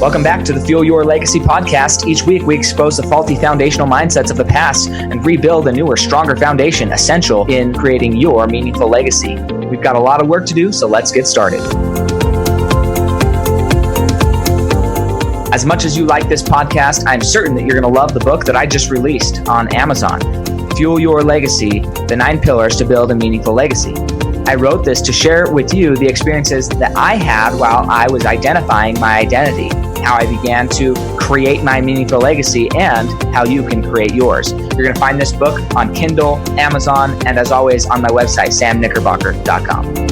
Welcome back to the Fuel Your Legacy podcast. Each week, we expose the faulty foundational mindsets of the past and rebuild a newer, stronger foundation essential in creating your meaningful legacy. We've got a lot of work to do, so let's get started. As much as you like this podcast, I'm certain that you're going to love the book that I just released on Amazon, Fuel Your Legacy, The 9 Pillars to Build a Meaningful Legacy. I wrote this to share with you the experiences that I had while I was identifying my identity, how I began to create my meaningful legacy, and how you can create yours. You're going to find this book on Kindle, Amazon, and as always on my website, samknickerbocker.com.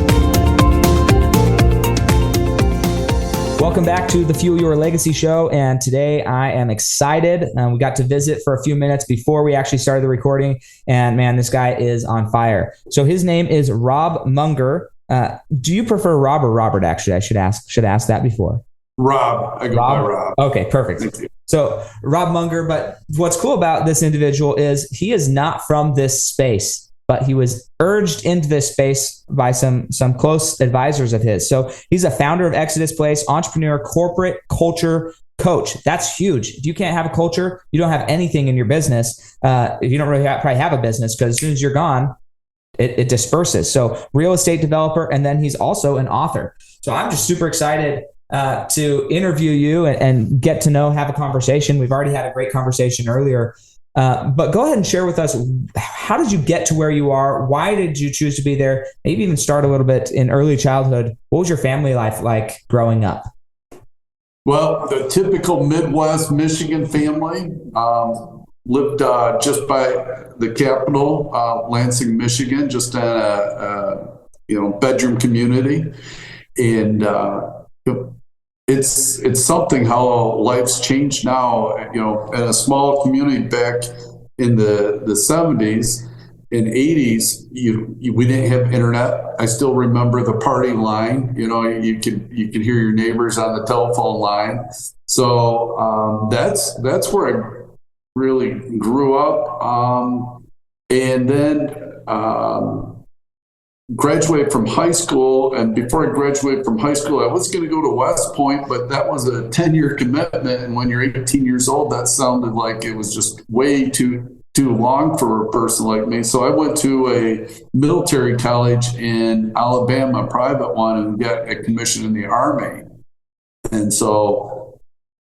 Welcome back to the Fuel Your Legacy show, and today I am excited. We got to visit for a few minutes before we actually started the recording, and man, this guy is on fire. So his name is Robb Munger. Do you prefer Rob or Robert? Actually, I should ask that before. Rob. I go by Rob. Okay, perfect. So Robb Munger, but what's cool about this individual is he is not from this space, but he was urged into this space by some close advisors of his. So he's a founder of Exodus Place, entrepreneur, corporate culture coach. That's huge. If you can't have a culture, you don't have anything in your business. You don't really probably have a business, because as soon as you're gone, it disperses. So real estate developer, and then he's also an author. So I'm just super excited to interview you and get to know, have a conversation. We've already had a great conversation earlier. But go ahead and share with us, how did you get to where you are? Why did you choose to be there? Maybe even start a little bit in early childhood. What was your family life like growing up? Well, the typical Midwest Michigan family lived just by the capital, Lansing, Michigan, just in a bedroom community. And it's something how life's changed now. In a small community back in the 70s and 80s, we didn't have internet. I still remember the party line. You could hear your neighbors on the telephone line. So that's where I really grew up. And then graduated from high school, and before I graduated from high school, I was going to go to West Point, but that was a 10-year commitment, and when you're 18 years old, that sounded like it was just way too long for a person like me. So I went to a military college in Alabama, a private one, and got a commission in the Army. And so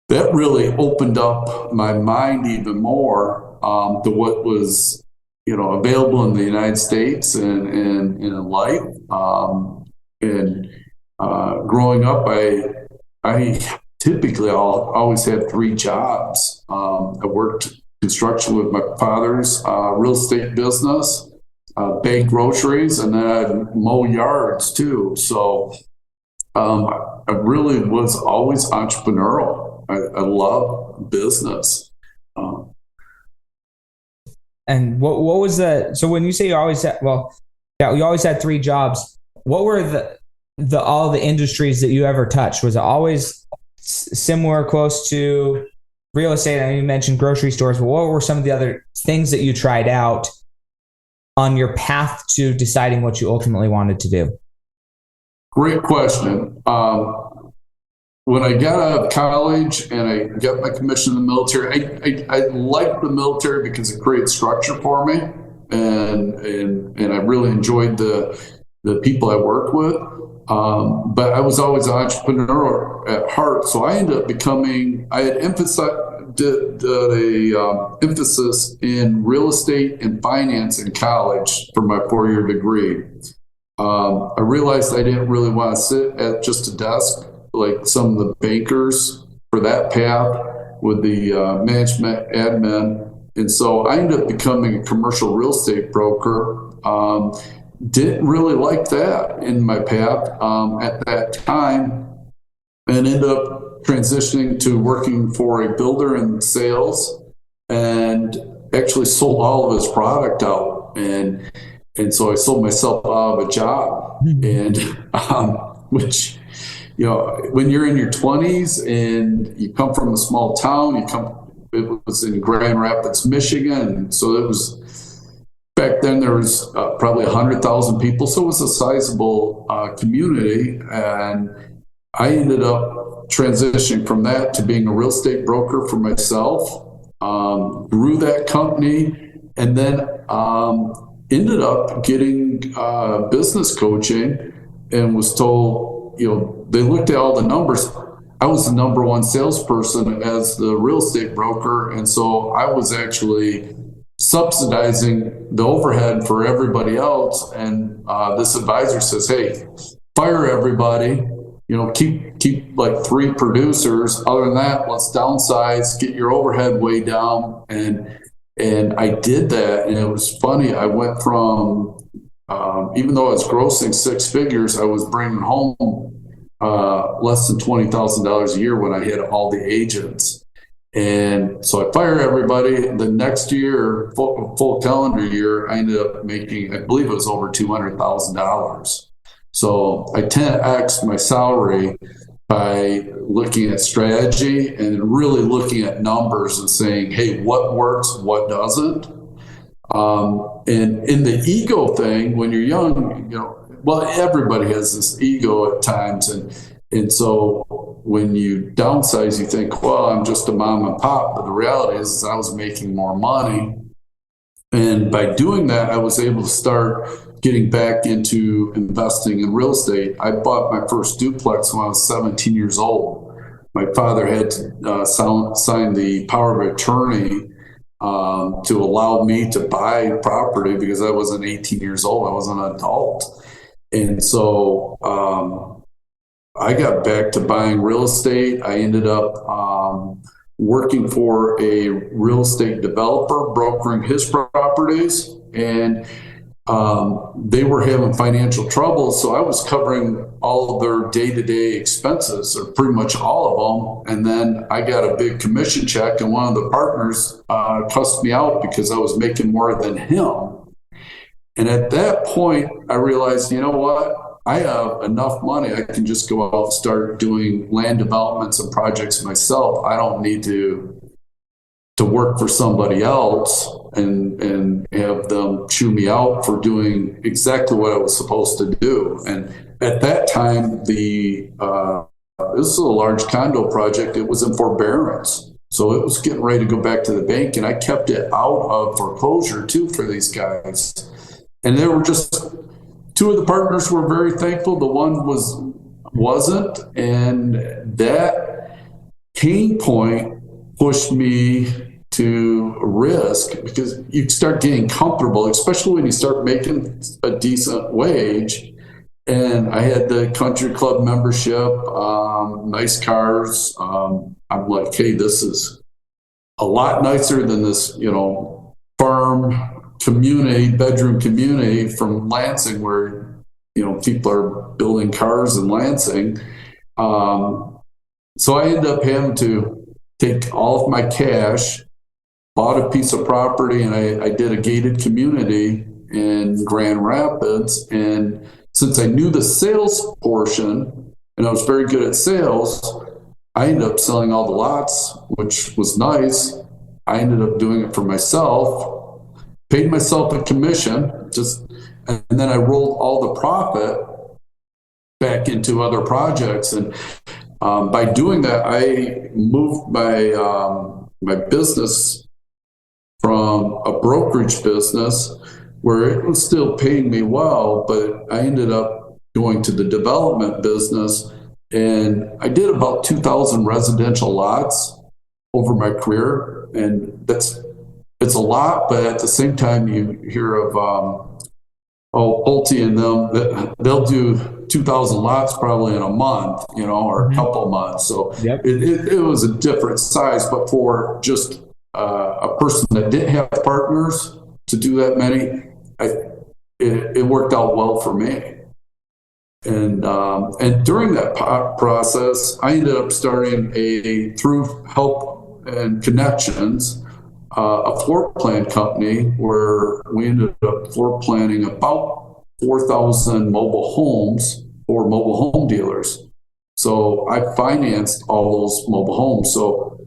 that really opened up my mind even more to what was available in the United States and in life. Growing up, I typically always had 3 jobs. I worked construction with my father's real estate business, bag groceries, and then I'd mow yards too. So I really was always entrepreneurial. I love business. And what was that? So when you say you always had, you always had 3 jobs. What were all the industries that you ever touched? Was it always similar, close to real estate? I know you mentioned grocery stores, but what were some of the other things that you tried out on your path to deciding what you ultimately wanted to do? Great question. When I got out of college and I got my commission in the military, I liked the military because it created structure for me, and I really enjoyed the people I worked with. But I was always an entrepreneur at heart, so I ended up I had emphasis in real estate and finance in college for my 4-year degree. I realized I didn't really want to sit at just a desk like some of the bankers for that path with the management admin. And so I ended up becoming a commercial real estate broker. Didn't really like that in my path at that time, and ended up transitioning to working for a builder in sales, and actually sold all of his product out. And so I sold myself out of a job, and which, when you're in your 20s and you come from a small town, it was in Grand Rapids, Michigan. So it was, back then there was probably 100,000 people. So it was a sizable community. And I ended up transitioning from that to being a real estate broker for myself, grew that company, and then ended up getting business coaching and was told, they looked at all the numbers. I was the number one salesperson as the real estate broker. And so I was actually subsidizing the overhead for everybody else. And this advisor says, hey, fire everybody, keep like 3 producers. Other than that, let's downsize, get your overhead way down. And I did that. And it was funny. I went from, even though I was grossing 6 figures, I was bringing home less than $20,000 a year when I hit all the agents. And so I fired everybody. The next year, full calendar year, I ended up making, I believe it was over $200,000. So I 10x my salary by looking at strategy and really looking at numbers and saying, hey, what works, what doesn't? And in the ego thing, when you're young, well, everybody has this ego at times. And so when you downsize, you think, well, I'm just a mom and pop. But the reality is I was making more money. And by doing that, I was able to start getting back into investing in real estate. I bought my first duplex when I was 17 years old. My father had to sign the power of attorney to allow me to buy property because I wasn't 18 years old. I was an adult. And so I got back to buying real estate. I ended up working for a real estate developer, brokering his properties, and they were having financial trouble. So I was covering all of their day-to-day expenses, or pretty much all of them. And then I got a big commission check, and one of the partners cussed me out because I was making more than him. And at that point, I realized, you know what? I have enough money. I can just go out and start doing land developments and projects myself. I don't need to work for somebody else and have them chew me out for doing exactly what I was supposed to do. And at that time, this is a large condo project. It was in forbearance. So it was getting ready to go back to the bank, and I kept it out of foreclosure too for these guys. And they were just, 2 of the partners were very thankful. The one wasn't. And that pain point pushed me to risk, because you start getting comfortable, especially when you start making a decent wage. And I had the country club membership, nice cars. I'm like, hey, this is a lot nicer than this, farm community, bedroom community from Lansing, where people are building cars in Lansing. So I ended up having to take all of my cash, bought a piece of property, and I did a gated community in Grand Rapids. And since I knew the sales portion and I was very good at sales, I ended up selling all the lots, which was nice. I ended up doing it for myself, paid myself a commission, and then I rolled all the profit back into other projects. And by doing that, I moved my business from a brokerage business where it was still paying me well, but I ended up going to the development business, and I did about 2,000 residential lots over my career. And it's a lot, but at the same time, you hear of Pulte and them, they'll do 2,000 lots probably in a month, or a couple months. So yep. It was a different size, but for just a person that didn't have partners to do that many, it worked out well for me. And during that process, I ended up starting through help and connections, a floor plan company where we ended up floor planning about 4,000 mobile homes for mobile home dealers. So I financed all those mobile homes. So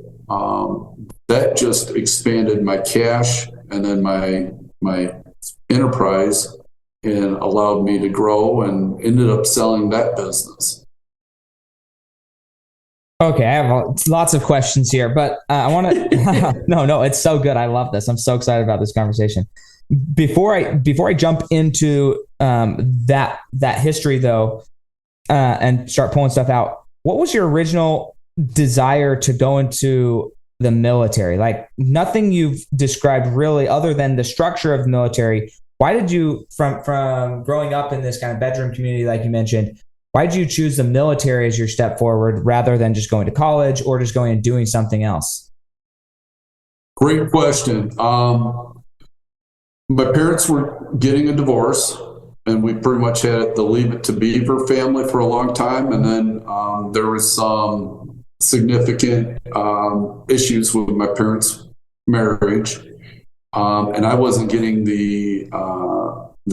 that just expanded my cash and then my enterprise, and allowed me to grow, and ended up selling that business. Okay, I have lots of questions here, but I want to. No, it's so good. I love this. I'm so excited about this conversation. Before I jump into that history though, and start pulling stuff out, what was your original desire to go into the military? Like nothing you've described really, other than the structure of the military. Why did you, from growing up in this kind of bedroom community, like you mentioned? Why did you choose the military as your step forward rather than just going to college or just going and doing something else? Great question. My parents were getting a divorce, and we pretty much had the Leave It to Beaver family for a long time. And then there was some significant issues with my parents' marriage, and I wasn't getting the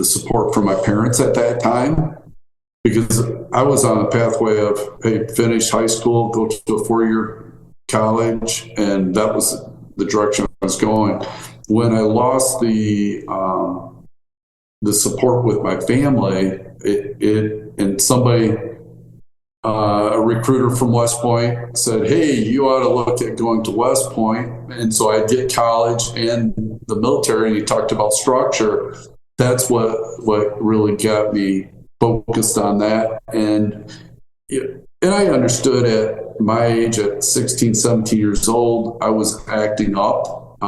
support from my parents at that time, because I was on a pathway of, hey, finish high school, go to a 4-year college, and that was the direction I was going. When I lost the support with my family, and somebody, a recruiter from West Point said, hey, you ought to look at going to West Point. And so I did college and the military, and he talked about structure. That's what really got me focused on that. And I understood at my age, at 16, 17 years old, I was acting up.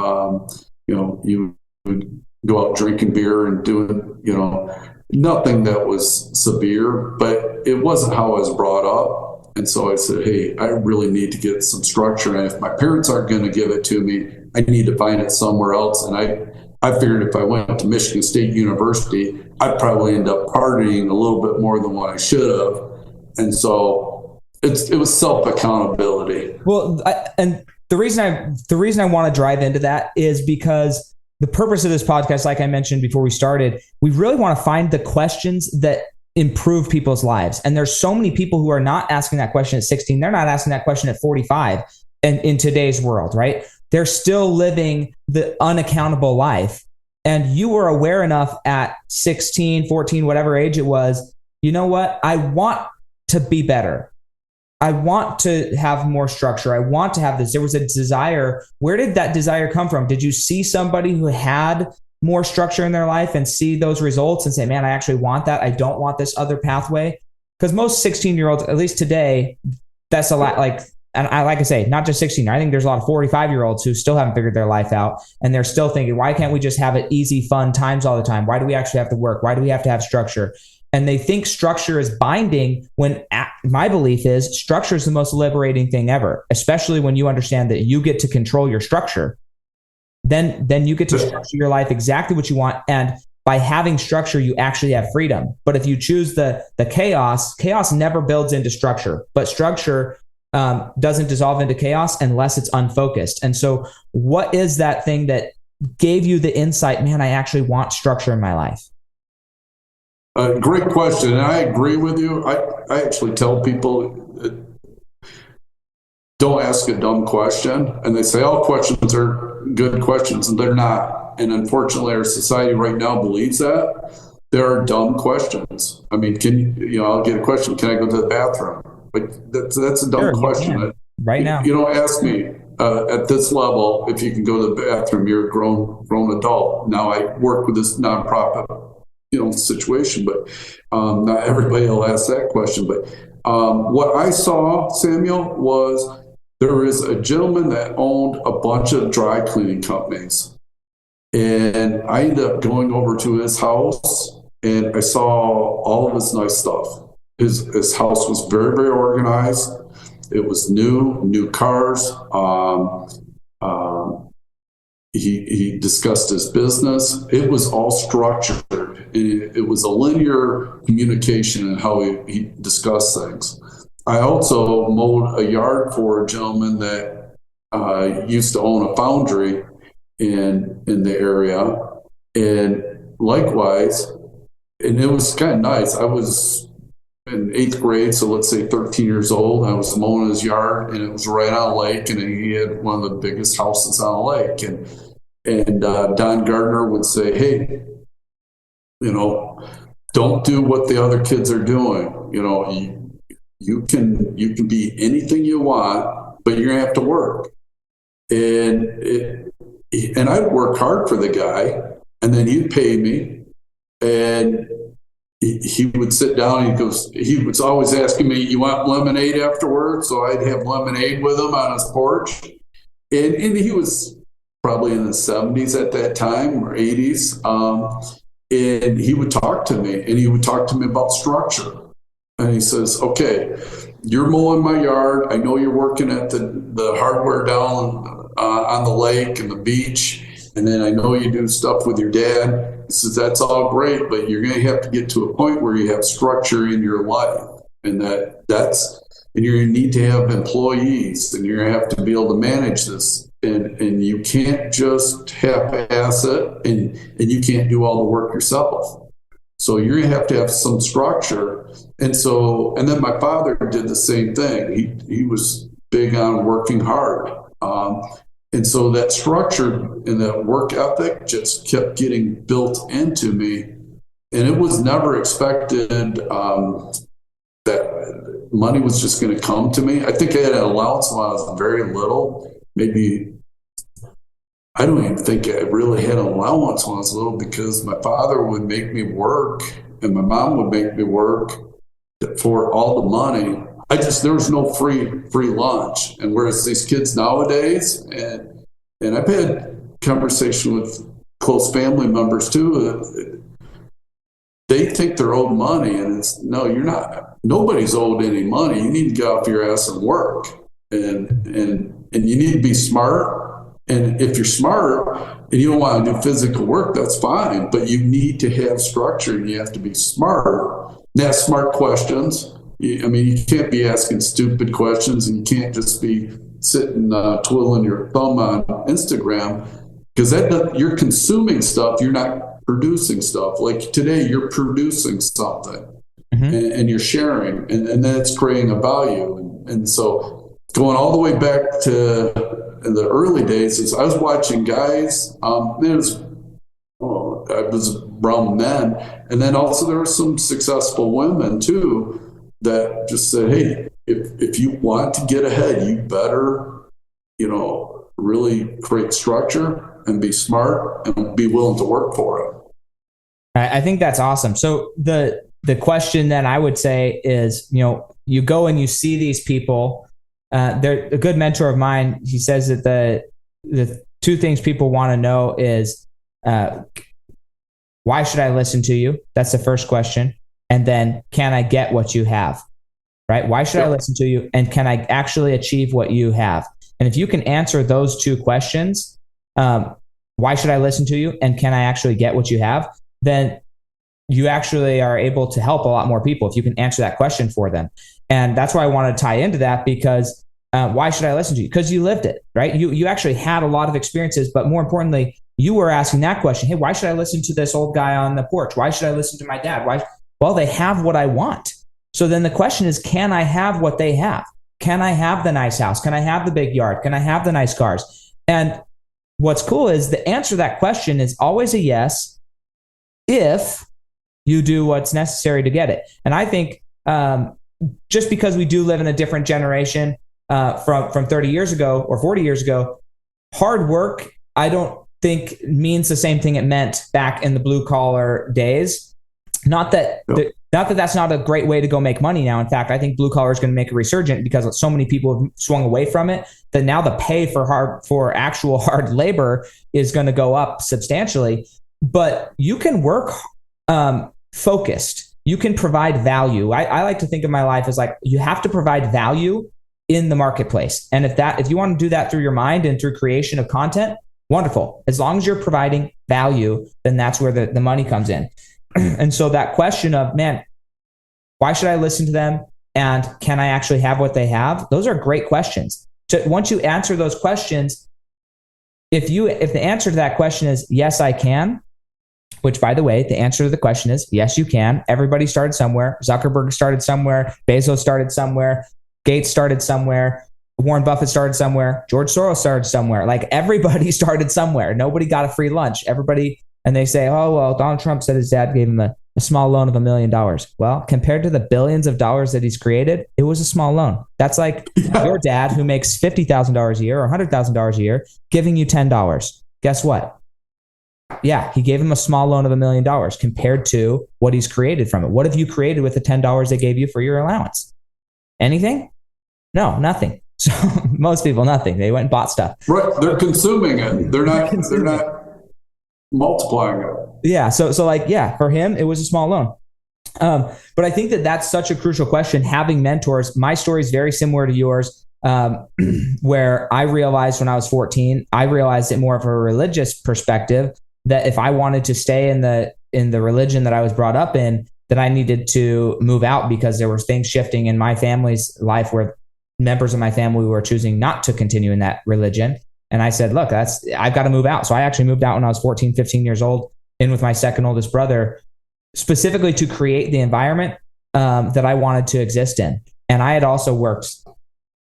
You would go out drinking beer and doing, nothing that was severe, but it wasn't how I was brought up. And so I said, hey, I really need to get some structure. And if my parents aren't going to give it to me, I need to find it somewhere else. And I figured if I went to Michigan State University, I'd probably end up partying a little bit more than what I should have. And so it was self-accountability. Well, and the reason I want to drive into that is because the purpose of this podcast, like I mentioned before we started, we really want to find the questions that improve people's lives. And there's so many people who are not asking that question at 16. They're not asking that question at 45. And in today's world, right? They're still living the unaccountable life. And you were aware enough at 16, 14, whatever age it was, you know what? I want to be better. I want to have more structure. I want to have this. There was a desire. Where did that desire come from? Did you see somebody who had more structure in their life and see those results and say, man, I actually want that. I don't want this other pathway? Because most 16-year-olds, at least today, that's a lot. And like I say, not just 16. I think there's a lot of 45-year-olds who still haven't figured their life out. And they're still thinking, why can't we just have it easy, fun times all the time? Why do we actually have to work? Why do we have to have structure? And they think structure is binding, when my belief is structure is the most liberating thing ever, especially when you understand that you get to control your structure. Then you get to structure your life exactly what you want. And by having structure, you actually have freedom. But if you choose the chaos never builds into structure, but structure doesn't dissolve into chaos unless it's unfocused. And so what is that thing that gave you the insight, man, I actually want structure in my life? Great question. And I agree with you. I actually tell people, don't ask a dumb question. And they say all questions are good questions, and they're not. And unfortunately, our society right now believes that. There are dumb questions. I mean, I'll get a question, can I go to the bathroom? Like that's a dumb question. Right now. You don't ask me at this level if you can go to the bathroom. You're a grown adult. Now I work with this nonprofit situation, but not everybody will ask that question. But what I saw, Samuel, was there is a gentleman that owned a bunch of dry cleaning companies, and I ended up going over to his house, and I saw all of his nice stuff. His house was very, very organized. It was new cars. He discussed his business. It was all structured. It was a linear communication in how he discussed things. I also mowed a yard for a gentleman that used to own a foundry in the area. And likewise, and it was kind of nice. I was in 8th grade, so let's say 13 years old. I was mowing his yard, and it was right on a lake, and he had one of the biggest houses on a lake. And Don Gardner would say, hey, don't do what the other kids are doing. you can be anything you want, but you're gonna have to work. And I'd work hard for the guy, and then he'd pay me, and he would sit down and he was always asking me, you want lemonade afterwards? So I'd have lemonade with him on his porch. And he was probably in the 70s at that time, or 80s. And he would talk to me, and he would talk to me about structure. And he says, okay, you're mowing my yard. I know you're working at the hardware down on the lake and the beach. And then I know you do stuff with your dad. He says, that's all great, but you're going to have to get to a point where you have structure in your life. And and you're going to need to have employees, and you're going to have to be able to manage this. And you can't just half-ass it, and you can't do all the work yourself. So you're going to have some structure. And then my father did the same thing. He was big on working hard. And so that structure and that work ethic just kept getting built into me. And it was never expected that money was just going to come to me. I think I had an allowance when I was very little. Maybe, I don't even think I really had an allowance when I was little, because my father would make me work and my mom would make me work for all the money. There was no free lunch. And whereas these kids nowadays, and I've had conversation with close family members too, they think they're owed money, and no, you're not. Nobody's owed any money. You need to get off your ass and work, and you need to be smart. And if you're smart and you don't want to do physical work, that's fine, but you need to have structure, and you have to be smart and ask smart questions. I mean, you can't be asking stupid questions, and you can't just be sitting twiddling your thumb on Instagram, because you're consuming stuff. You're not producing stuff. Like today, you're producing something, and you're sharing, and then it's creating a value. And so going all the way back to the early days, is I was watching guys. I was around men, and then also there were some successful women too that just said, hey, if you want to get ahead, you better, really create structure and be smart and be willing to work for it. I think that's awesome. So the question then I would say is, you go and you see these people. They're a good mentor of mine. He says that the two things people want to know is, why should I listen to you? That's the first question. And then, can I get what you have? Right? Why should I listen to you? And can I actually achieve what you have? And if you can answer those two questions, why should I listen to you? And can I actually get what you have? Then you actually are able to help a lot more people if you can answer that question for them. And that's why I want to tie into that, because why should I listen to you? Because you lived it, right? You actually had a lot of experiences, but more importantly, you were asking that question. Hey, why should I listen to this old guy on the porch? Why should I listen to my dad? Why? Well, they have what I want. So then the question is, can I have what they have? Can I have the nice house? Can I have the big yard? Can I have the nice cars? And what's cool is the answer to that question is always a yes, if you do what's necessary to get it. And I think just because we do live in a different generation from 30 years ago or 40 years ago, hard work, I don't think means the same thing it meant back in the blue collar days. Not that that's not a great way to go make money now. In fact, I think blue collar is going to make a resurgent because so many people have swung away from it that now the pay for actual hard labor is going to go up substantially. But you can work focused. You can provide value. I like to think of my life as like, you have to provide value in the marketplace. And if you want to do that through your mind and through creation of content, wonderful. As long as you're providing value, then that's where the money comes in. And so that question of, man, why should I listen to them? And can I actually have what they have? Those are great questions. So once you answer those questions, if the answer to that question is, yes, I can, which by the way, the answer to the question is, yes, you can. Everybody started somewhere. Zuckerberg started somewhere. Bezos started somewhere. Gates started somewhere. Warren Buffett started somewhere. George Soros started somewhere. Like everybody started somewhere. Nobody got a free lunch. Everybody. And they say, oh, well, Donald Trump said his dad gave him A small loan of $1 million. Well, compared to the billions of dollars that he's created, it was a small loan. That's like your dad who makes $50,000 a year or $100,000 a year giving you $10. Guess what? Yeah, he gave him a small loan of $1 million compared to what he's created from it. What have you created with the $10 they gave you for your allowance? Anything? No, nothing. So most people, nothing. They went and bought stuff. Right. They're consuming it. They're not multiplying it. Yeah. So like, yeah, for him, it was a small loan. But I think that that's such a crucial question. Having mentors, my story is very similar to yours, where I realized when I was 14, I realized it more of a religious perspective that if I wanted to stay in the religion that I was brought up in, that I needed to move out because there were things shifting in my family's life where members of my family were choosing not to continue in that religion. And I said, look, I've got to move out. So I actually moved out when I was 14, 15 years old, in with my second oldest brother, specifically to create the environment that I wanted to exist in. And I had also worked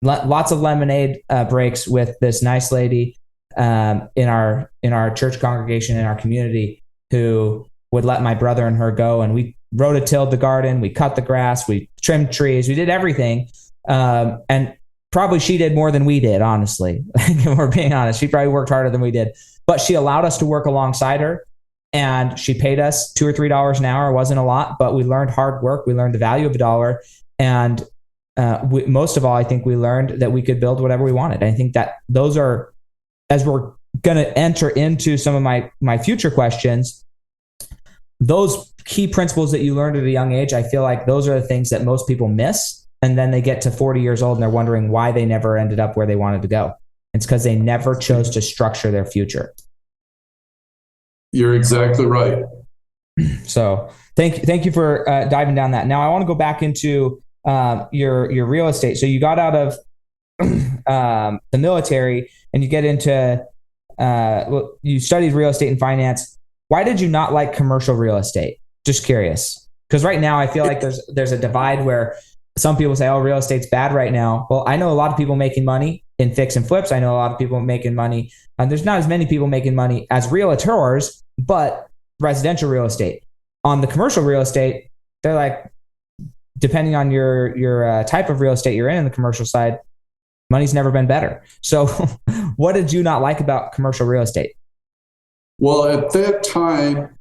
lots of lemonade breaks with this nice lady in our church congregation, in our community, who would let my brother and her go. And we rototilled the garden, we cut the grass, we trimmed trees, we did everything. And probably she did more than we did, honestly. If we're being honest, she probably worked harder than we did, but she allowed us to work alongside her, and she paid us $2 or $3 an hour. It wasn't a lot, but we learned hard work. We learned the value of a dollar. And most of all, I think we learned that we could build whatever we wanted. I think that those are, as we're going to enter into some of my future questions, those key principles that you learned at a young age, I feel like those are the things that most people miss. And then they get to 40 years old and they're wondering why they never ended up where they wanted to go. It's because they never chose to structure their future. You're exactly right. So thank you for diving down that. Now I want to go back into your real estate. So you got out of the military and you get into you studied real estate and finance. Why did you not like commercial real estate? Just curious. Because right now I feel like there's a divide where some people say, oh, real estate's bad right now. Well, I know a lot of people making money in fix and flips. I know a lot of people making money. There's not as many people making money as realtors, but residential real estate. On the commercial real estate, they're like, depending on your type of real estate you're in the commercial side, money's never been better. So what did you not like about commercial real estate? Well, at that time,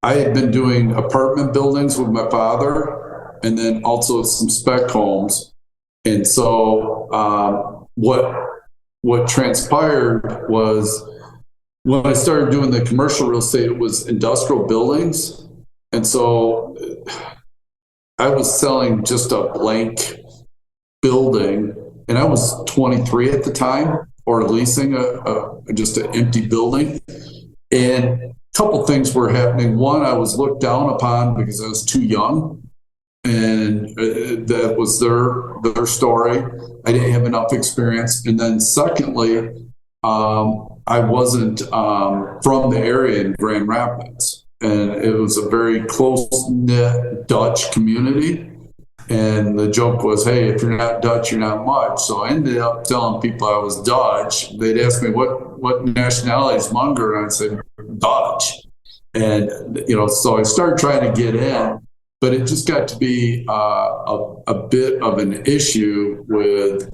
I had been doing apartment buildings with my father, and then also some spec homes. And so what transpired was when I started doing the commercial real estate, it was industrial buildings. And so I was selling just a blank building, and I was 23 at the time, or leasing just an empty building. And a couple things were happening. One, I was looked down upon because I was too young. And that was their story. I didn't have enough experience. And then secondly, I wasn't from the area in Grand Rapids. And it was a very close-knit Dutch community. And the joke was, hey, if you're not Dutch, you're not much. So I ended up telling people I was Dutch. They'd ask me, what nationality is Munger? And I said, Dutch. And, so I started trying to get in. But it just got to be a bit of an issue with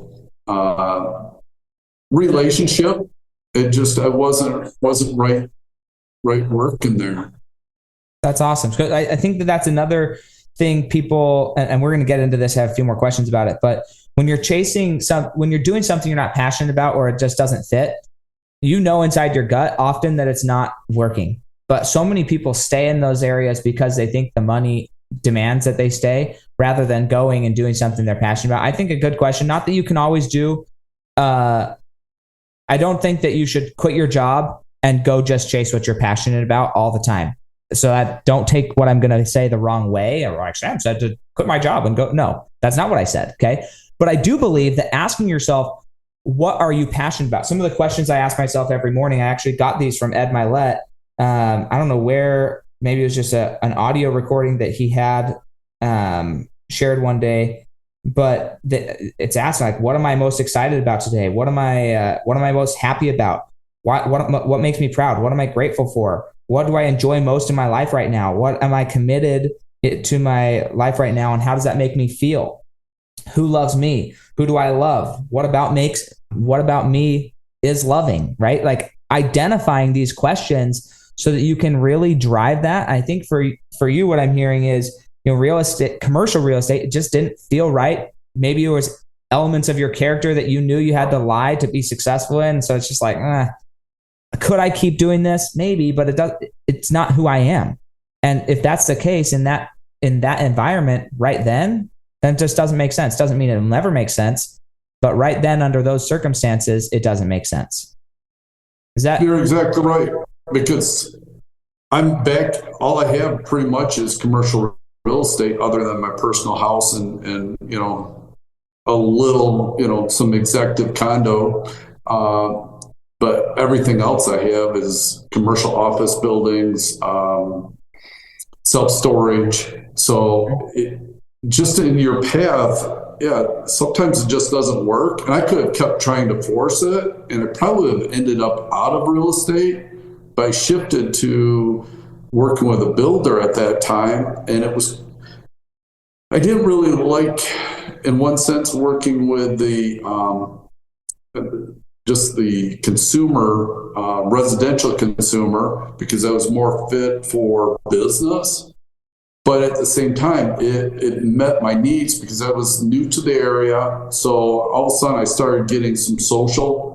relationship. I wasn't right work in there. That's awesome. So I think that's another thing people, and we're going to get into this, have a few more questions about it. But when you're when you're doing something you're not passionate about, or it just doesn't fit, inside your gut often that it's not working. But so many people stay in those areas because they think the money demands that they stay, rather than going and doing something they're passionate about. I think a good question, not that you can always do. I don't think that you should quit your job and go just chase what you're passionate about all the time. So don't take what I'm going to say the wrong way, or like Sam said, to quit my job and go. No, that's not what I said. Okay. But I do believe that asking yourself, what are you passionate about? Some of the questions I ask myself every morning, I actually got these from Ed Milet. I don't know where. Maybe it was just an audio recording that he had shared one day, but it's asking, like, what am I most excited about today? What am I most happy about? What makes me proud? What am I grateful for? what do I enjoy most in my life right now? What am I committed to my life right now? And how does that make me feel? Who loves me? Who do I love? What about me is loving, right? Like identifying these questions so that you can really drive that. I think for you, what I'm hearing is, commercial real estate, it just didn't feel right. Maybe it was elements of your character that you knew you had to lie to be successful in. So it's just like, could I keep doing this? Maybe, but it's not who I am. And if that's the case in that environment right then it just doesn't make sense. Doesn't mean it'll never make sense, but right then under those circumstances, it doesn't make sense. You're exactly right. Because I'm back, all I have pretty much is commercial real estate other than my personal house and a little, some executive condo. But everything else I have is commercial office buildings, self-storage. So just in your path, sometimes it just doesn't work. And I could have kept trying to force it, and it probably would have ended up out of real estate. But I shifted to working with a builder at that time. And I didn't really like, in one sense, working with just the consumer, residential consumer, because I was more fit for business. But at the same time, it met my needs because I was new to the area. So all of a sudden I started getting some social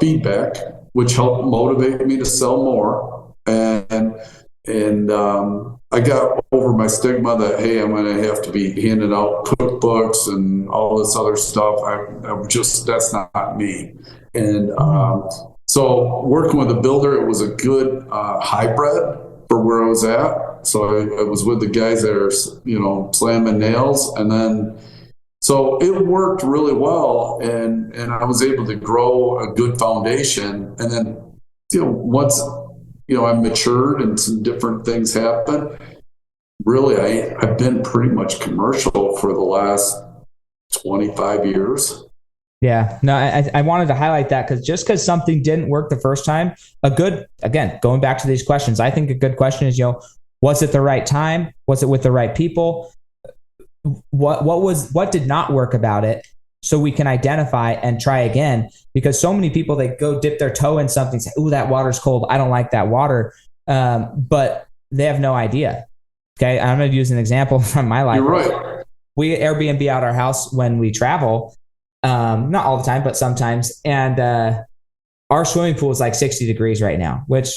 feedback, which helped motivate me to sell more. And I got over my stigma that, hey, I'm going to have to be handing out cookbooks and all this other stuff. That's not me. And so working with a builder, it was a good hybrid for where I was at. So I was with the guys that are, slamming nails. And then, so it worked really well. And I was able to grow a good foundation. And then, once, I matured and some different things happened, really, I've been pretty much commercial for the last 25 years. Yeah, no, I wanted to highlight that because something didn't work the first time, going back to these questions, I think a good question is, was it the right time? Was it with the right people? What did not work about it? So we can identify and try again, because so many people, they go dip their toe in something, say, "Ooh, that water's cold. I don't like that water." But they have no idea. Okay. I'm going to use an example from my life. You're right. We Airbnb out our house when we travel. Not all the time, but sometimes. And our swimming pool is like 60 degrees right now, which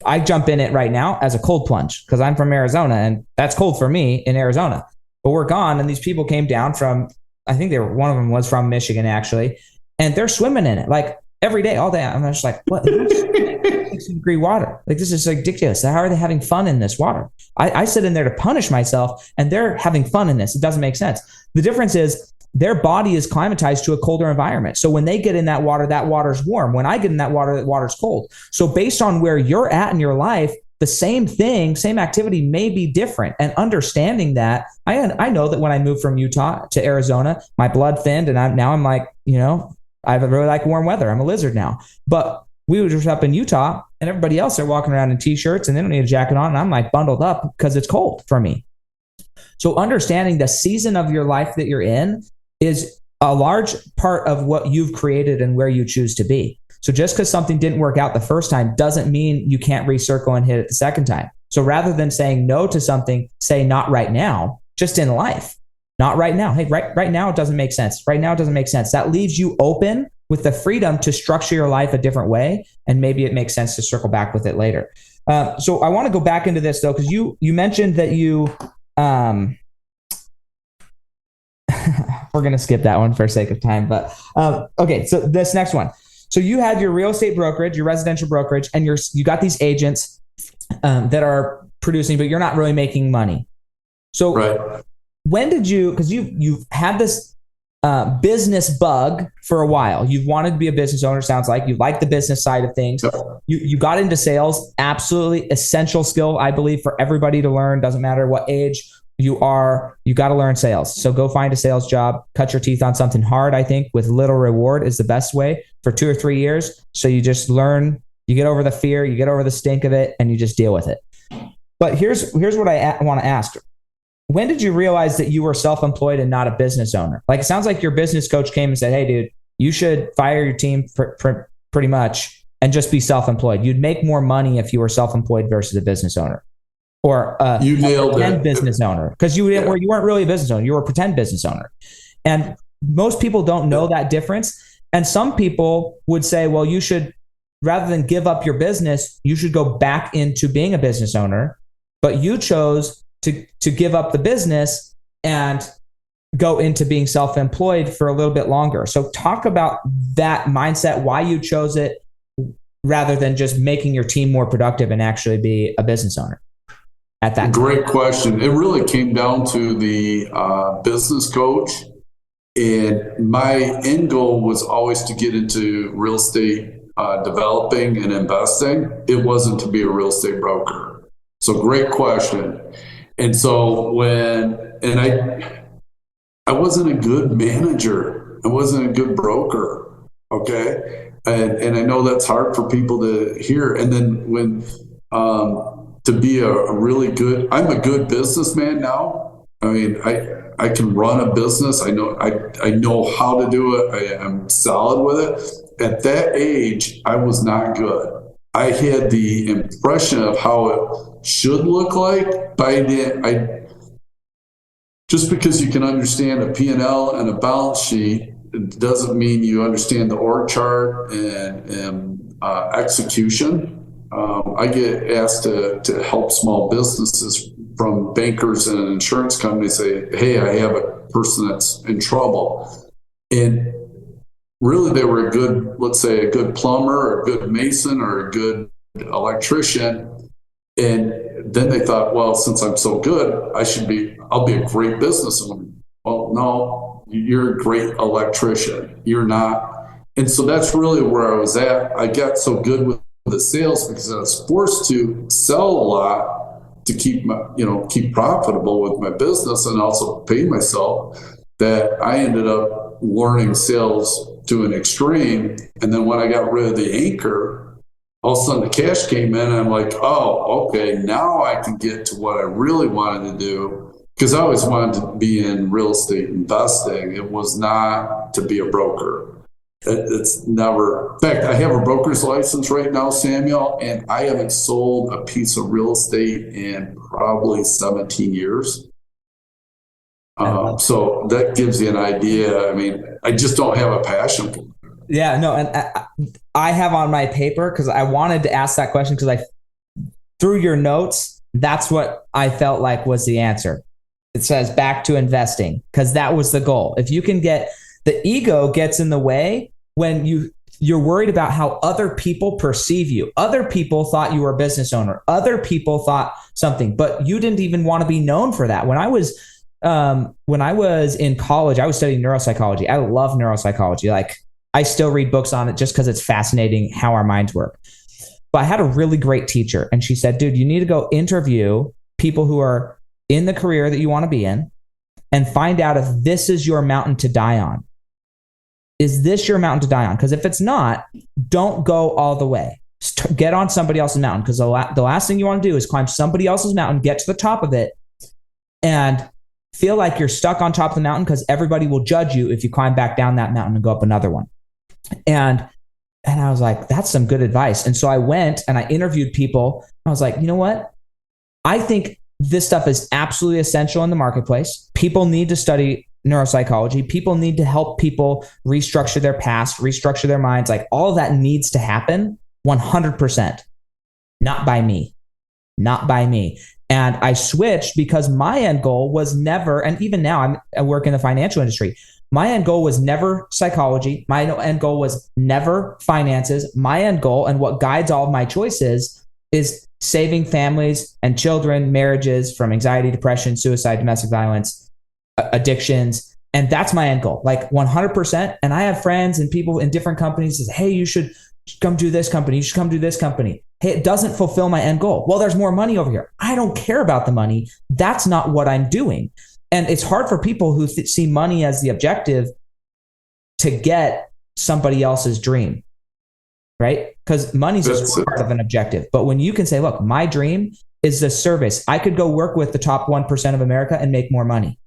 I jump in it right now as a cold plunge because I'm from Arizona and that's cold for me in Arizona. But we're gone. And these people came down from, I think one of them was from Michigan actually. And they're swimming in it like every day, all day. I'm just like, what? 60-degree water. Like, this is ridiculous. How are they having fun in this water? I sit in there to punish myself and they're having fun in this. It doesn't make sense. The difference is their body is climatized to a colder environment. So when they get in that water's warm. When I get in that water's cold. So based on where you're at in your life, the same activity may be different. And understanding that, I know that when I moved from Utah to Arizona, my blood thinned and I'm like, I really like warm weather. I'm a lizard now. But we were just up in Utah and everybody else, they're walking around in t-shirts and they don't need a jacket on. And I'm like bundled up because it's cold for me. So understanding the season of your life that you're in is a large part of what you've created and where you choose to be. So just because something didn't work out the first time doesn't mean you can't recircle and hit it the second time. So rather than saying no to something, say not right now, just in life. Not right now. Hey, right now it doesn't make sense. Right now it doesn't make sense. That leaves you open with the freedom to structure your life a different way. And maybe it makes sense to circle back with it later. So I want to go back into this though, because you mentioned that you, we're going to skip that one for sake of time, but okay. So this next one. So you had your real estate brokerage, your residential brokerage, and you got these agents that are producing, but you're not really making money. So right. When did you, because you've had this business bug for a while. You've wanted to be a business owner, sounds like. You like the business side of things. Yep. You got into sales, absolutely essential skill, I believe, for everybody to learn. Doesn't matter what age you got to learn sales. So go find a sales job, cut your teeth on something hard, I think, with little reward is the best way for 2 or 3 years. So you just learn, You get over the fear, you get over the stink of it, and you just deal with it. But here's what I want to ask. When did you realize that you were self-employed and not a business owner? Like, it sounds like your business coach came and said, hey, dude, you should fire your team pretty much and just be self-employed. You'd make more money if you were self-employed versus a business owner, or you nailed pretend business owner, because you weren't really a business owner. You were a pretend business owner. And most people don't know that difference. And some people would say, well, you should, rather than give up your business, you should go back into being a business owner. But you chose to give up the business and go into being self-employed for a little bit longer. So talk about that mindset, why you chose it rather than just making your team more productive and actually be a business owner at that time. Great question. It really came down to the business coach. And my end goal was always to get into real estate developing and investing. It wasn't to be a real estate broker. So great question. And so I wasn't a good manager. I wasn't a good broker. Okay. And I know that's hard for people to hear. And then when, to be a really good, I'm a good businessman now. I mean, I can run a business. I know how to do it. I'm solid with it. At that age, I was not good. I had the impression of how it should look like, but just because you can understand a P&L and a balance sheet, it doesn't mean you understand the org chart and execution. I get asked to help small businesses from bankers and insurance companies say, hey, I have a person that's in trouble. And really they were let's say a good plumber or a good mason or a good electrician. And then they thought, well, since I'm so good, I'll be a great business owner. Well, no, you're a great electrician. You're not. And so that's really where I was at. I got so good with the sales because I was forced to sell a lot to keep profitable with my business and also pay myself, that I ended up learning sales to an extreme. And then when I got rid of the anchor, all of a sudden the cash came in and I'm like, oh, okay, now I can get to what I really wanted to do, because I always wanted to be in real estate investing. It was not to be a broker. It's never. In fact, I have a broker's license right now, Samuel, and I haven't sold a piece of real estate in probably 17 years. So that gives you an idea. I mean, I just don't have a passion for it. Yeah, no, and I have on my paper, because I wanted to ask that question, because through your notes, that's what I felt like was the answer. It says back to investing, because that was the goal. If you can the ego gets in the way when you're worried about how other people perceive you. Other people thought you were a business owner. Other people thought something, but you didn't even want to be known for that. When I was in college, I was studying neuropsychology. I love neuropsychology. Like, I still read books on it just because it's fascinating how our minds work. But I had a really great teacher, and she said, dude, you need to go interview people who are in the career that you want to be in and find out if this is your mountain to die on. Is this your mountain to die on? Because if it's not, don't go all the way. Get on somebody else's mountain, because the last thing you want to do is climb somebody else's mountain, get to the top of it, and feel like you're stuck on top of the mountain, because everybody will judge you if you climb back down that mountain and go up another one. And I was like, that's some good advice. And so I went and I interviewed people. I was like, you know what? I think this stuff is absolutely essential in the marketplace. People need to study neuropsychology. People need to help people restructure their past, restructure their minds. Like, all of that needs to happen 100%. Not by me. And I switched because my end goal was never, and even now I work in the financial industry. My end goal was never psychology. My end goal was never finances. My end goal, and what guides all of my choices, is saving families and children, marriages from anxiety, depression, suicide, domestic violence, addictions. And that's my end goal, like 100%. And I have friends and people in different companies say, hey, you should come do this company. You should come do this company. Hey, it doesn't fulfill my end goal. Well, there's more money over here. I don't care about the money. That's not what I'm doing. And it's hard for people who see money as the objective to get somebody else's dream. right? Because money's just part of an objective. But when you can say, look, my dream is the service. I could go work with the top 1% of America and make more money.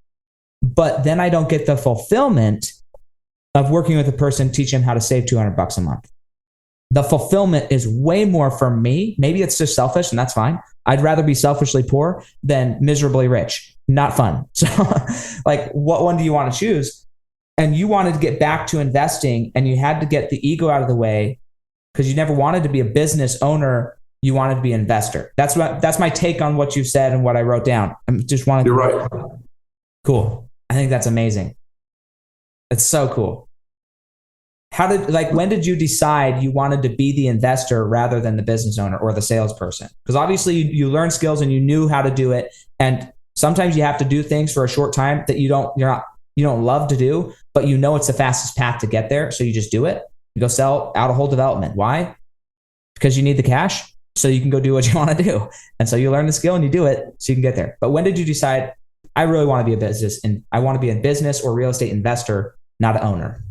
But then I don't get the fulfillment of working with a person, teaching them how to save $200 a month. The fulfillment is way more for me. Maybe it's just selfish, and that's fine. I'd rather be selfishly poor than miserably rich. Not fun. So like, what one do you want to choose? And you wanted to get back to investing, and you had to get the ego out of the way because you never wanted to be a business owner. You wanted to be an investor. That's my take on what you said and what I wrote down. I just wanted. You're right. Cool. I think that's amazing. It's so cool. When did you decide you wanted to be the investor rather than the business owner or the salesperson? Because obviously you learned skills and you knew how to do it. And sometimes you have to do things for a short time that you don't love to do, but you know it's the fastest path to get there. So you just do it. You go sell out a whole development. Why? Because you need the cash so you can go do what you want to do. And so you learn the skill and you do it so you can get there. But when did you decide, I really want to be a business and I want to be a business or real estate investor, not an owner?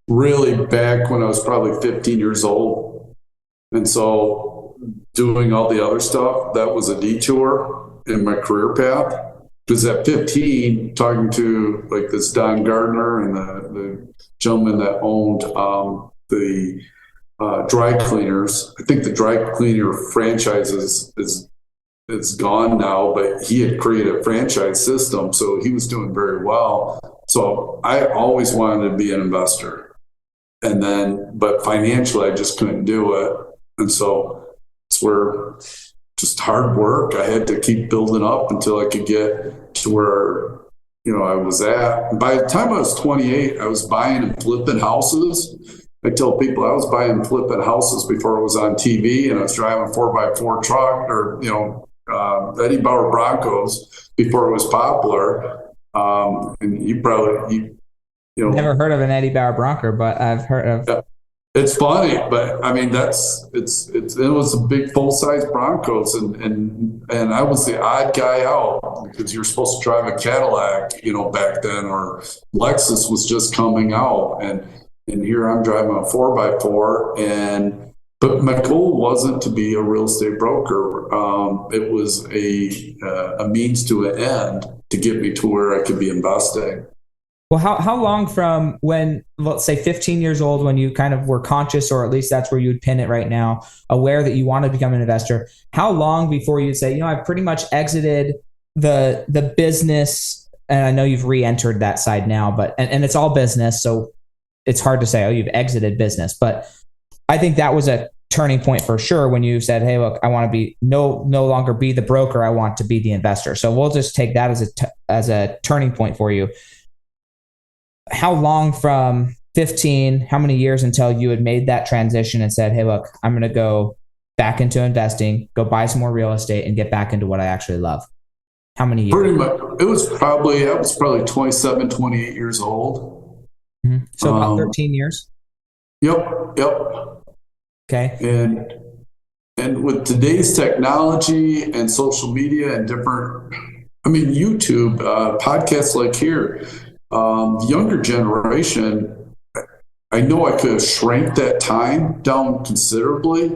Really back when I was probably 15 years old. And so doing all the other stuff, that was a detour in my career path. Because at 15, talking to like this Don Gardner and the gentleman that owned the dry cleaners. I think the dry cleaner franchise is gone now, but he had created a franchise system, so he was doing very well. So I always wanted to be an investor. But financially, I just couldn't do it. And so it's where just hard work. I had to keep building up until I could get to where, I was at. And by the time I was 28, I was buying and flipping houses. I tell people I was buying and flipping houses before it was on TV, and I was driving a 4x4 truck or, Eddie Bauer Broncos before it was popular. And you probably, never heard of an Eddie Bauer Bronco, but I've heard of. It's funny, but I mean, it was a big full size Broncos, and I was the odd guy out because you're supposed to drive a Cadillac, back then, or Lexus was just coming out, and here I'm driving a 4x4, but my goal wasn't to be a real estate broker. It was a means to an end to get me to where I could be investing. Well, how long from when, let's say 15 years old, when you kind of were conscious, or at least that's where you'd pin it right now, aware that you want to become an investor, how long before you'd say, I've pretty much exited the business, and I know you've re-entered that side now, but and it's all business, so it's hard to say, you've exited business. But I think that was a turning point for sure when you said, hey, look, I want to be no longer be the broker, I want to be the investor. So we'll just take that as a turning point for you. How long from 15, how many years until you had made that transition and said, hey, look, I'm going to go back into investing, go buy some more real estate and get back into what I actually love? How many years? Pretty much. I was probably 27, 28 years old. Mm-hmm. So about 13 years? Yep. Okay. And with today's technology and social media and YouTube, podcasts like here, the younger generation, I know I could have shrank that time down considerably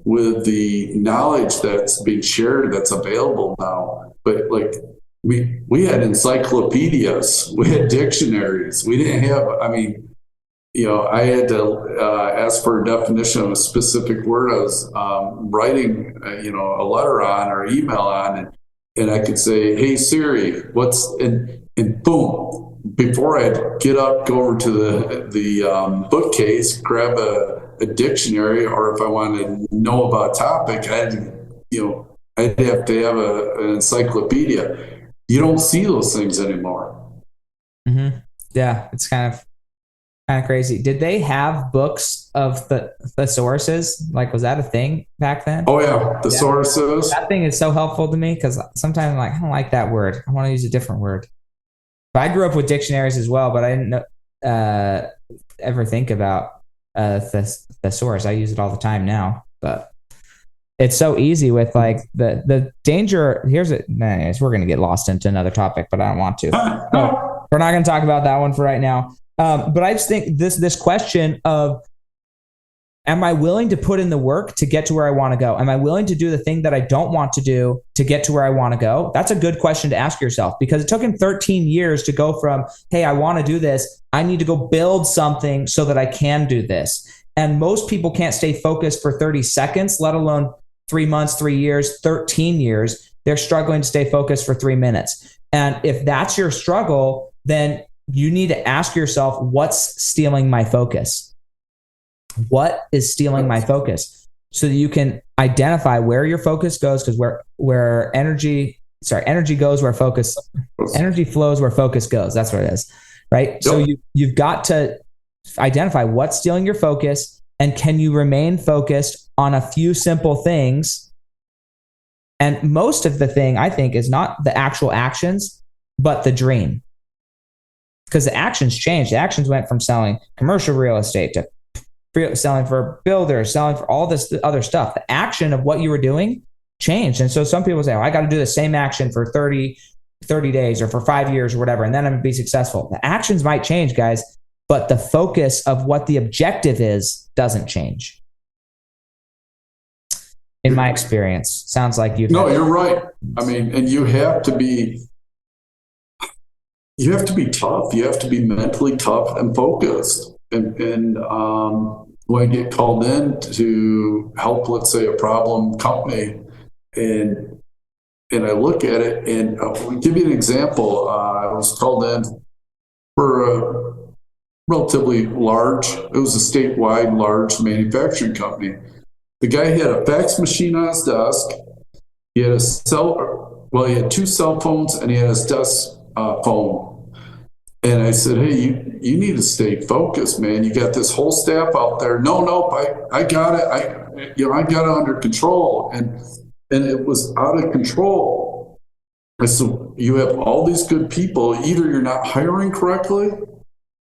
with the knowledge that's being shared, that's available now. But like we had encyclopedias, we had dictionaries. We didn't have, I had to ask for a definition of a specific word I was writing, a letter on or email on, and I could say, hey, Siri, and boom. Before I'd get up, go over to the bookcase, grab a dictionary, or if I wanted to know about a topic, I'd have to have an encyclopedia. You don't see those things anymore. Mm-hmm. Yeah, it's kind of crazy. Did they have books of the thesauruses? Like, was that a thing back then? Oh yeah, thesauruses. That thing is so helpful to me because sometimes I'm like, I don't like that word. I want to use a different word. I grew up with dictionaries as well, but I didn't ever think about thesaurus. I use it all the time now, but it's so easy with like the danger. Anyways, we're going to get lost into another topic, but I don't want to. So we're not going to talk about that one for right now. But I just think this question of am I willing to put in the work to get to where I want to go? Am I willing to do the thing that I don't want to do to get to where I want to go? That's a good question to ask yourself, because it took him 13 years to go from, hey, I want to do this. I need to go build something so that I can do this. And most people can't stay focused for 30 seconds, let alone 3 months, 3 years, 13 years. They're struggling to stay focused for 3 minutes. And if that's your struggle, then you need to ask yourself, what's stealing my focus? What is stealing my focus? So that you can identify where your focus goes, because where energy goes, where focus, energy flows, where focus goes. That's what it is, right? Yep. So you've got to identify what's stealing your focus, and can you remain focused on a few simple things? And most of the thing, I think, is not the actual actions, but the dream. Because the actions changed. The actions went from selling commercial real estate to selling for builders, selling for all this other stuff. The action of what you were doing changed. And so some people say, I got to do the same action for 30 days or for 5 years or whatever, and then I'm going to be successful. The actions might change, guys, but the focus of what the objective is doesn't change. In my experience, sounds like you've... No, you're right. I mean, and you have to be tough. You have to be mentally tough and focused. And when I get called in to help, let's say, a problem company, and I look at it, and I'll give you an example. I was called in for a relatively large, it was a statewide large manufacturing company. The guy had a fax machine on his desk. He had he had 2 cell phones, and he had his desk phone. And I said, hey, you need to stay focused, man. You got this whole staff out there. No, I got it. I got it under control. And it was out of control. I said, you have all these good people. Either you're not hiring correctly,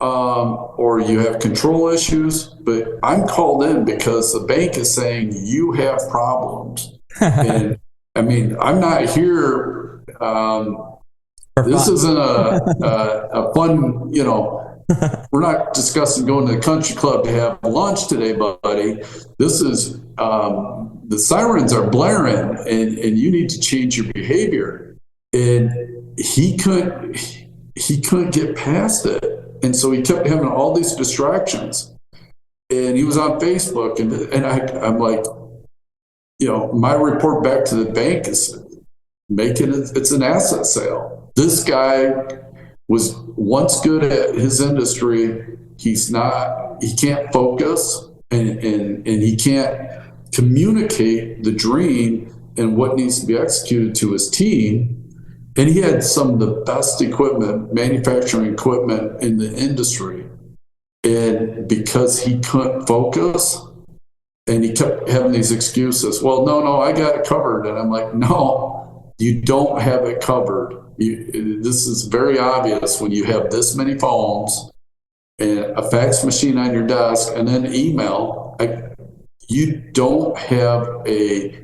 or you have control issues. But I'm called in because the bank is saying you have problems. And I mean, I'm not here. This isn't a fun, we're not discussing going to the country club to have lunch today, buddy. This is, the sirens are blaring, and you need to change your behavior. And he couldn't get past it. And so he kept having all these distractions. And he was on Facebook, and I'm like, my report back to the bank is it's an asset sale. This guy was once good at his industry. He can't focus, and he can't communicate the dream and what needs to be executed to his team. And he had some of the best equipment, manufacturing equipment in the industry. And because he couldn't focus, and he kept having these excuses, well, no, I got it covered. And I'm like, no, you don't have it covered. This is very obvious when you have this many phones and a fax machine on your desk and then email. You don't have a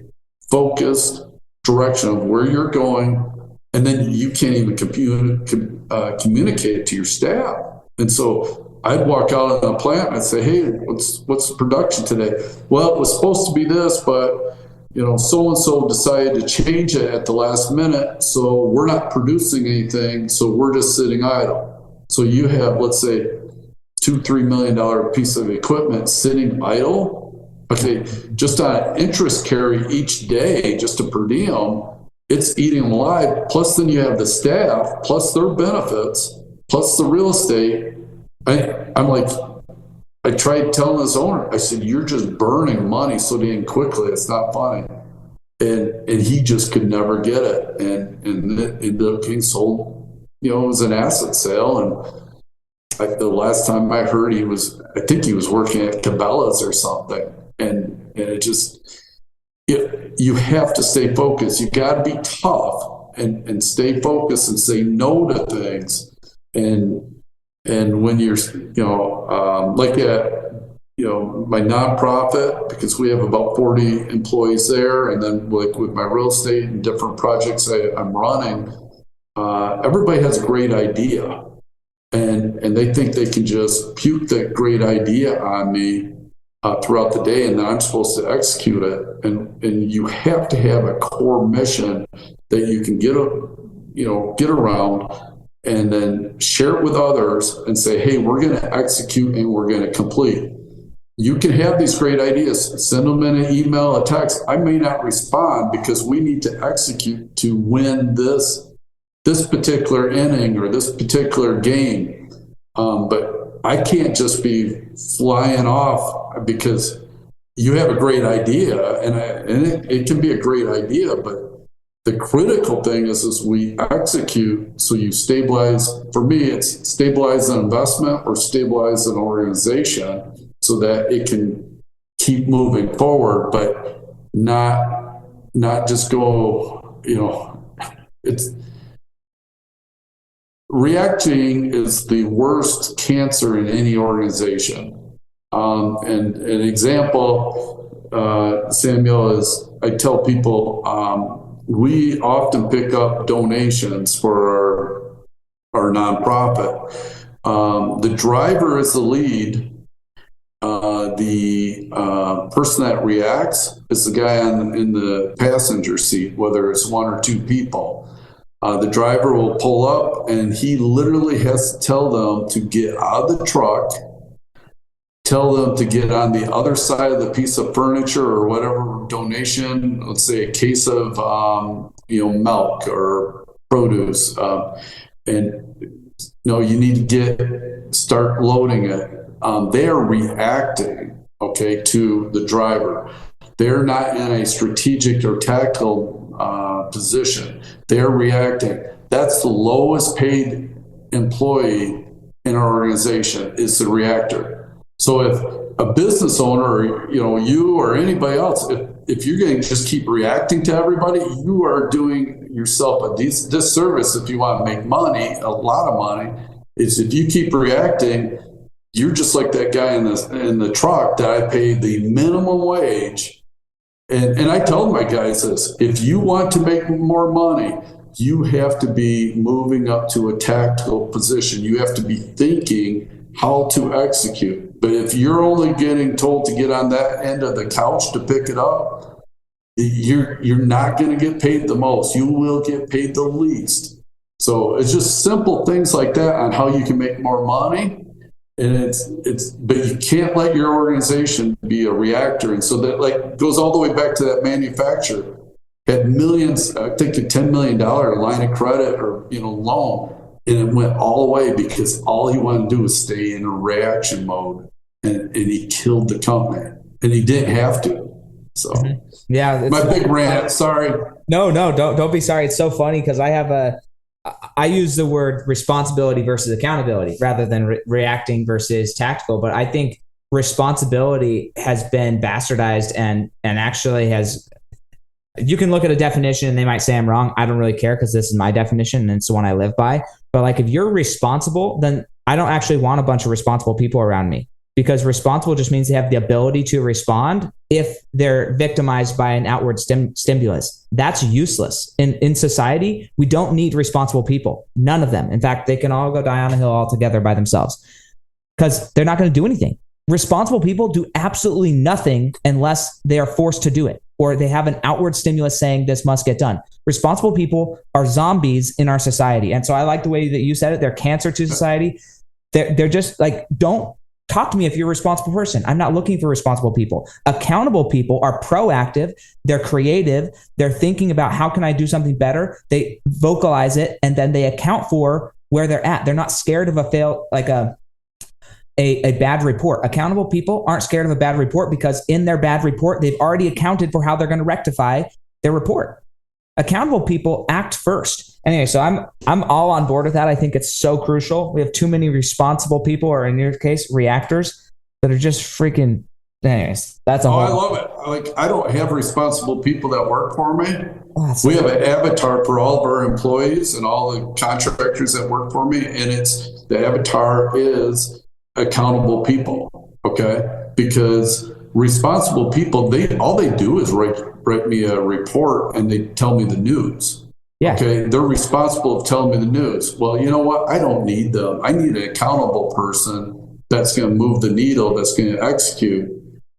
focused direction of where you're going, and then you can't even communicate it to your staff. And so I'd walk out of the plant and I'd say, hey, what's the production today? Well, it was supposed to be this, but so-and-so decided to change it at the last minute, so we're not producing anything, so we're just sitting idle. So you have, let's say, $2-3 million piece of equipment sitting idle. Okay, just on an interest carry each day, just a per diem, it's eating them alive. Plus then you have the staff, plus their benefits, plus the real estate. I'm like, I tried telling this owner, I said, you're just burning money so damn quickly. It's not funny. And he just could never get it. And it ended up being sold, it was an asset sale. And the last time I heard I think he was working at Cabela's or something. And it just, you have to stay focused. You got to be tough and stay focused and say no to things. And when you're, my nonprofit, because we have about 40 employees there, and then like with my real estate and different projects I'm running, everybody has a great idea, and they think they can just puke that great idea on me throughout the day, and then I'm supposed to execute it. And you have to have a core mission that you can get around and then share it with others and say, hey, we're going to execute and we're going to complete. You can have these great ideas, send them in an email, a text. I may not respond because we need to execute to win this particular inning or this particular game. But I can't just be flying off because you have a great idea, and it can be a great idea, but the critical thing is we execute. So you stabilize. For me, it's stabilize an investment or stabilize an organization so that it can keep moving forward, but not just go, it's reacting is the worst cancer in any organization. And an example, Samuel, is I tell people, we often pick up donations for our nonprofit. The driver is the lead. The person that reacts is the guy in the passenger seat, whether it's one or two people. The driver will pull up and he literally has to tell them to get out of the truck, tell them to get on the other side of the piece of furniture or whatever donation, let's say a case of milk or produce, and you need to start loading it. They are reacting, to the driver. They're not in a strategic or tactical position. They're reacting. That's the lowest paid employee in our organization is the reactor. So if a business owner, or, you or anybody else, if you're going to just keep reacting to everybody, you are doing yourself a disservice. If you want to make money, a lot of money, is if you keep reacting, you're just like that guy in the truck that I paid the minimum wage. And I tell my guys this, if you want to make more money, you have to be moving up to a tactical position. You have to be thinking how to execute. But if you're only getting told to get on that end of the couch to pick it up, you're not going to get paid the most. You will get paid the least. So it's just simple things like that on how you can make more money. And but you can't let your organization be a reactor. And so that goes all the way back to that manufacturer had millions, I think a $10 million line of credit or, loan. And it went all the way because all he wanted to do was stay in a reaction mode, and he killed the company, and he didn't have to. So yeah, my big rant, sorry. No, don't be sorry. It's so funny because I use the word responsibility versus accountability rather than reacting versus tactical. But I think responsibility has been bastardized and actually you can look at a definition and they might say I'm wrong. I don't really care because this is my definition and it's the one I live by. But if you're responsible, then I don't actually want a bunch of responsible people around me, because responsible just means they have the ability to respond if they're victimized by an outward stimulus. That's useless. In society, we don't need responsible people. None of them. In fact, they can all go die on a hill altogether by themselves because they're not going to do anything. Responsible people do absolutely nothing unless they are forced to do it or they have an outward stimulus saying this must get done. Responsible people are zombies in our society. And so I like the way that you said it. They're cancer to society. They're just don't talk to me if you're a responsible person. I'm not looking for responsible people. Accountable people are proactive. They're creative. They're thinking about how can I do something better? They vocalize it and then they account for where they're at. They're not scared of a bad report. Accountable people aren't scared of a bad report because in their bad report, they've already accounted for how they're going to rectify their report. Accountable people act first. Anyway, so I'm all on board with that. I think it's so crucial. We have too many responsible people, or in your case, reactors, that are just freaking. Anyways, that's a whole. I love it. I don't have responsible people that work for me. We have an avatar for all of our employees and all the contractors that work for me, and the avatar is accountable people. Okay, because responsible people, all they do is write me a report and they tell me the news. Yeah. Okay. They're responsible of telling me the news. Well, you know what? I don't need them. I need an accountable person that's going to move the needle, that's going to execute.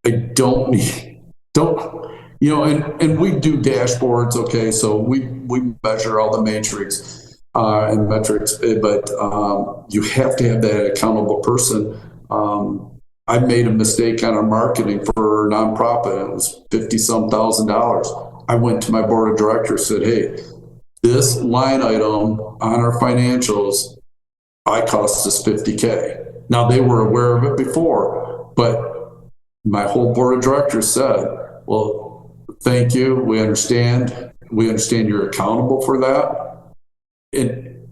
don't, and we do dashboards. Okay. So we measure all the matrix, and metrics, but, you have to have that accountable person. I made a mistake on our marketing for a nonprofit. It was $50,000. I went to my board of directors, said, hey, this line item on our financials, cost us $50K. Now they were aware of it before, but my whole board of directors said, well, thank you. We understand. We understand you're accountable for that. And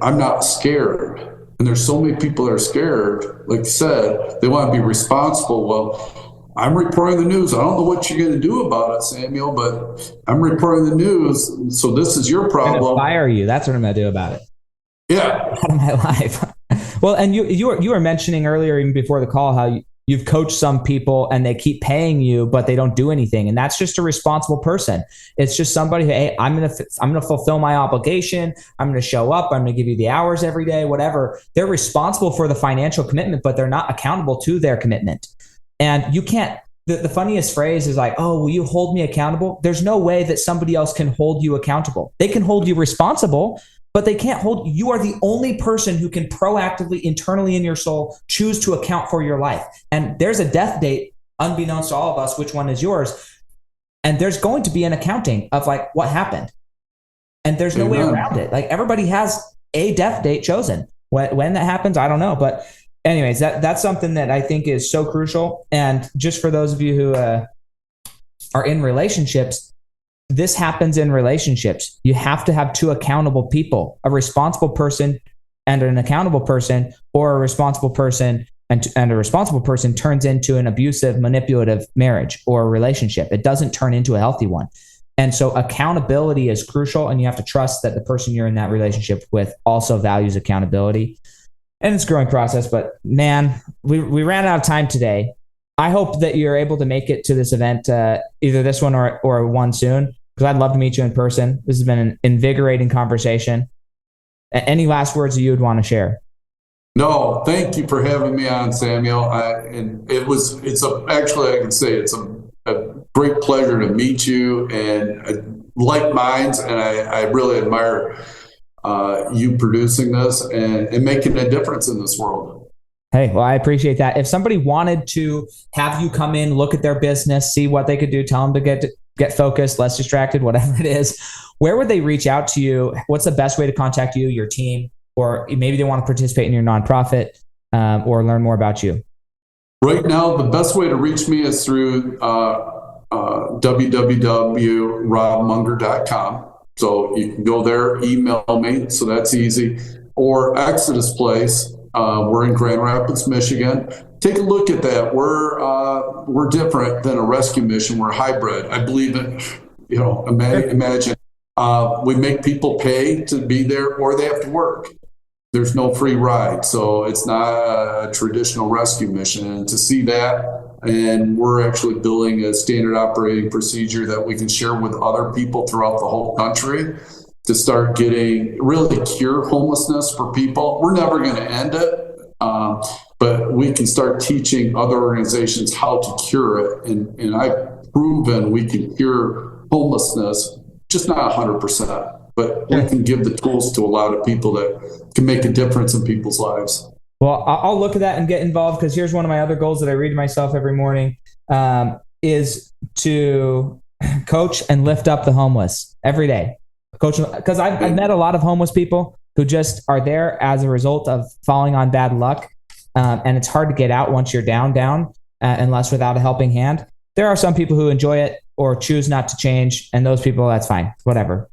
I'm not scared. And there's so many people that are scared. Like you said, they want to be responsible. Well, I'm reporting the news. I don't know what you're going to do about it, Samuel, but I'm reporting the news. So this is your problem. I'm going to fire you. That's what I'm going to do about it. Yeah. Out of my life. Well, and you were mentioning earlier, even before the call, how you've coached some people and they keep paying you, but they don't do anything. And that's just a responsible person. It's just somebody who, hey, I'm going to fulfill my obligation. I'm going to show up. I'm going to give you the hours every day, whatever. They're responsible for the financial commitment, but they're not accountable to their commitment. And you can't, the funniest phrase is like, oh, will you hold me accountable? There's no way that somebody else can hold you accountable. They can hold you responsible, but they can't hold, you are the only person who can proactively, internally in your soul, choose to account for your life. And there's a death date, unbeknownst to all of us, which one is yours. And there's going to be an accounting of like what happened. And there's no way around it. Like everybody has a death date chosen. When that happens, I don't know. But anyways, that's something that I think is so crucial. And just for those of you who are in relationships, this happens in relationships. You have to have two accountable people, a responsible person and an accountable person, or a responsible person and a responsible person turns into an abusive, manipulative marriage or relationship. It doesn't turn into a healthy one. And so accountability is crucial, and you have to trust that the person you're in that relationship with also values accountability. And it's a growing process, but man, we ran out of time today. I hope that you're able to make it to this event, either this one or one soon, because I'd love to meet you in person. This has been an invigorating conversation. Any last words that you would want to share? No, thank you for having me on, Samuel. And actually, I can say it's a great pleasure to meet you, and like minds, and I really admire you producing this and making a difference in this world. Hey, well, I appreciate that. If somebody wanted to have you come in, look at their business, see what they could do, tell them to get focused, less distracted, whatever it is, where would they reach out to you? What's the best way to contact you, your team, or maybe they want to participate in your nonprofit or learn more about you? Right now, the best way to reach me is through www.robbmunger.com. So you can go there, email me, so that's easy. Or Exodus Place. We're in Grand Rapids, Michigan. Take a look at that. We're different than a rescue mission. We're hybrid. I believe in, imagine we make people pay to be there, or they have to work. There's no free ride. So it's not a traditional rescue mission. And to see that, and we're actually building a standard operating procedure that we can share with other people throughout the whole country to start really cure homelessness for people. We're never going to end it, but we can start teaching other organizations how to cure it. And I've proven we can cure homelessness, just not 100%, but we can give the tools to a lot of people that can make a difference in people's lives. Well, I'll look at that and get involved, because here's one of my other goals that I read to myself every morning, is to coach and lift up the homeless every day. Coach, because I've met a lot of homeless people who just are there as a result of falling on bad luck. And it's hard to get out once you're down, unless without a helping hand. There are some people who enjoy it or choose not to change. And those people, that's fine, whatever,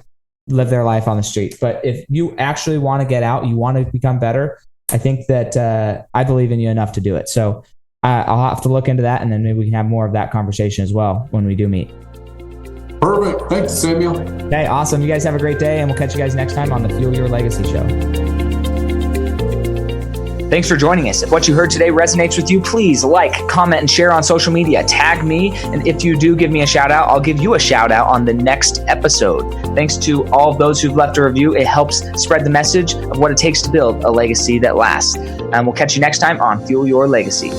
live their life on the street. But if you actually want to get out, you want to become better, I think that I believe in you enough to do it. So I'll have to look into that, and then maybe we can have more of that conversation as well when we do meet. Perfect. Thanks, Samuel. Okay, awesome. You guys have a great day, and we'll catch you guys next time on the Fuel Your Legacy Show. Thanks for joining us. If what you heard today resonates with you, please like, comment, and share on social media. Tag me, and if you do give me a shout out, I'll give you a shout out on the next episode. Thanks to all of those who've left a review. It helps spread the message of what it takes to build a legacy that lasts. And we'll catch you next time on Fuel Your Legacy.